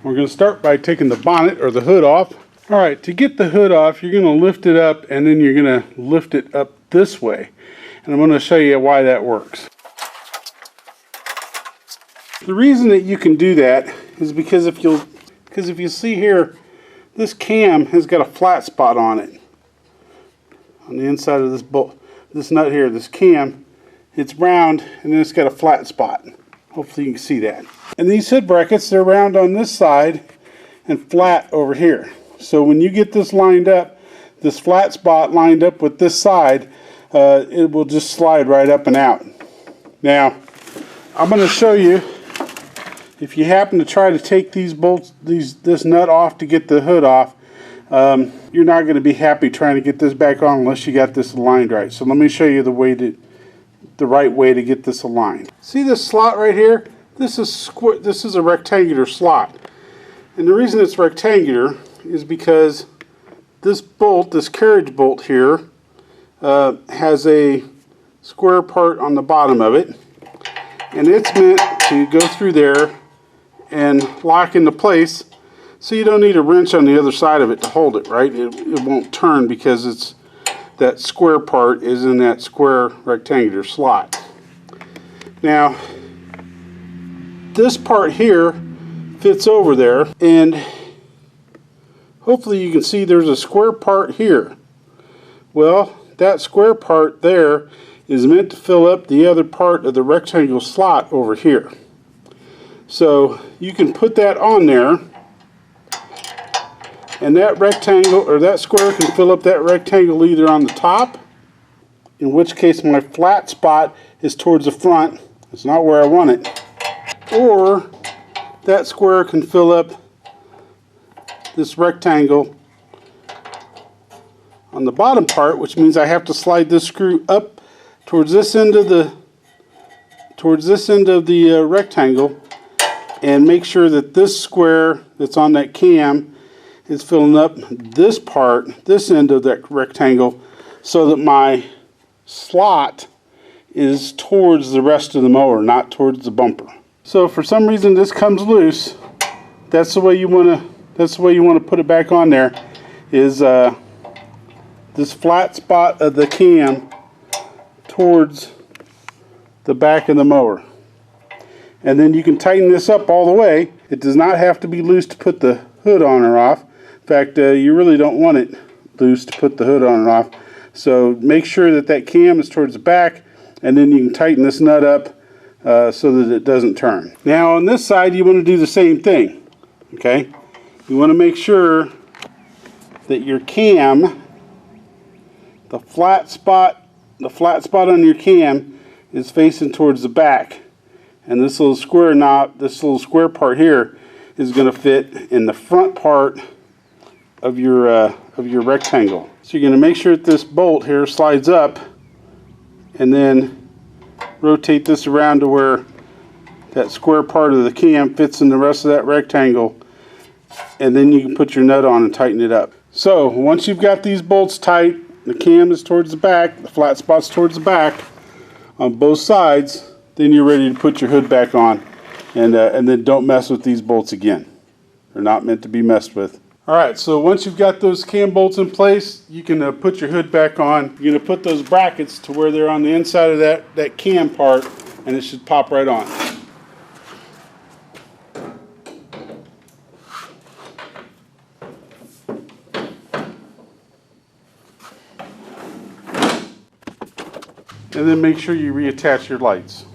We're going to start by taking the bonnet or the hood off. All right, to get the hood off, you're going to lift it up and then you're going to lift it up this way. And I'm going to show you why that works. The reason that you can do that is because if you see here, this cam has got a flat spot on it. On the inside of this bolt, this nut here, this cam, it's round and then it's got a flat spot. Hopefully you can see that. And these hood brackets, they're round on this side and flat over here. So when you get this lined up, this flat spot lined up with this side, it will just slide right up and out. Now, I'm going to show you, if you happen to try to take these bolts, this nut off to get the hood off, you're not going to be happy trying to get this back on unless you got this aligned right. So let me show you the right way to get this aligned. See this slot right here? This is a rectangular slot. And the reason it's rectangular is because this bolt, this carriage bolt here, has a square part on the bottom of it. And it's meant to go through there and lock into place, so you don't need a wrench on the other side of it to hold it, right? It won't turn because that square part is in that square rectangular slot. Now, this part here fits over there, and hopefully you can see there's a square part here. Well, that square part there is meant to fill up the other part of the rectangle slot over here. So you can put that on there, and that rectangle or that square can fill up that rectangle either on the top, in which case my flat spot is towards the front, it's not where I want it, or that square can fill up this rectangle on the bottom part, which means I have to slide this screw up towards this end of the rectangle and make sure that this square that's on that cam is filling up this part, this end of that rectangle, so that my slot is towards the rest of the mower, not towards the bumper. So if for some reason this comes loose, that's the way you want to put it back on there, is this flat spot of the cam towards the back of the mower. And then you can tighten this up all the way. It does not have to be loose to put the hood on or off. In fact, you really don't want it loose to put the hood on or off. So make sure that that cam is towards the back, and then you can tighten this nut up so that it doesn't turn. Now on this side you want to do the same thing. Okay? You want to make sure that your cam, the flat spot on your cam is facing towards the back. And this little square knob, this little square part here, is going to fit in the front part of your rectangle. So you're going to make sure that this bolt here slides up, and then rotate this around to where that square part of the cam fits in the rest of that rectangle, and then you can put your nut on and tighten it up. So once you've got these bolts tight, the cam is towards the back, the flat spot's towards the back on both sides, then you're ready to put your hood back on, and then don't mess with these bolts again. They're not meant to be messed with. Alright, so once you've got those cam bolts in place, you can put your hood back on. You're going to put those brackets to where they're on the inside of that cam part, and it should pop right on. And then make sure you reattach your lights.